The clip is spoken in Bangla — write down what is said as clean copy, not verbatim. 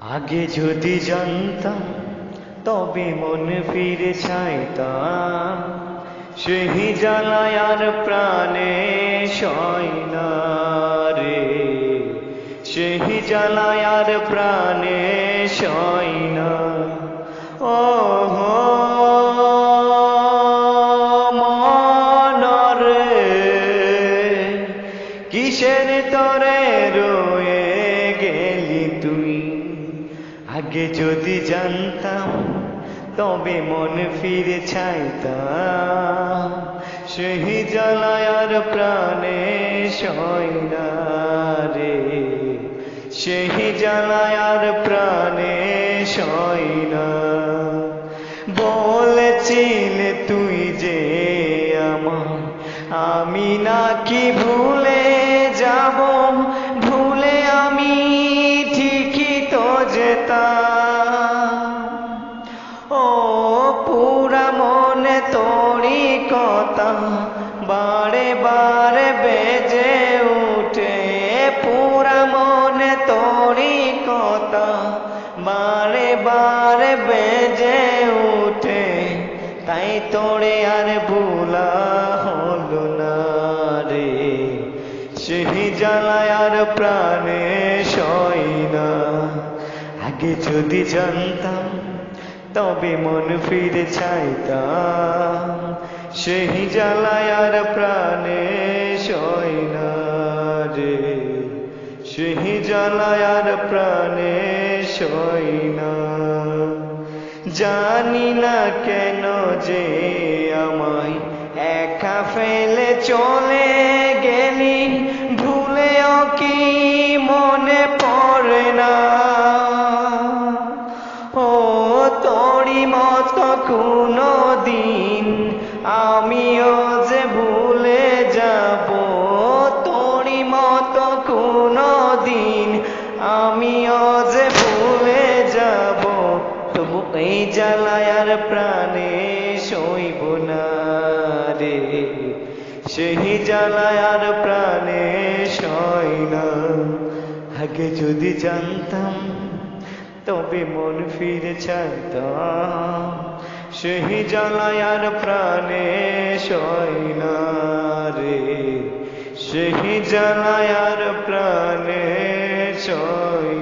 আগে যদি জানতাম তবে মন ফিরে চাইতাম, সেই জ্বালায় আর প্রাণে সয় না রে, সেই জ্বালায় আর প্রাণে সয় না। ও হো মন রে, কিসের তরে রয়ে গেলি তুই? আগে যদি জানতাম তবে মন ফিরে চাইতাম, সেই জ্বালায় আর প্রাণে সয় না রে, সেই জ্বালায় আর প্রাণে সয় না। বলেছিলে তুই যে আমায়, আমি নাকি ভুলে যাব, ভুলে আমি ঠিকই তো যেতাম। ও পুরা মনে তোরই কথা বারে বারে বেজে উঠে, পুরা মনে তোরই কথা বারে বারে বেজে উঠে, তাই তোরে আর ভুলা হলো না রে, সেই জ্বালায় আর প্রাণে সয় না। আগে যদি জানতাম তবে মন ফিরে চাইতাম, সেই জ্বালায় আর প্রাণে সয় না রে, সেই জ্বালায় আর প্রাণে সয় না। জানি না কেন যে আমায় একা ফেলে চলে গেলি, ভুলেও কি মনে পড়ে না? ও তোরই মতো কোনো দিন আমিও যে ভুলে যাব, তোরই মতো কোনো দিন আমিও যে ভুলে যাব, তবু এই জ্বালায় আর প্রাণে সইব না রে, সেই জ্বালায় আর প্রাণে সয় না। আগে যদি জানতাম তবে মন ফিরে চাইতাম, সেই জ্বালায় আর প্রাণে সয় না রে, সেই জ্বালায় আর প্রাণে সয়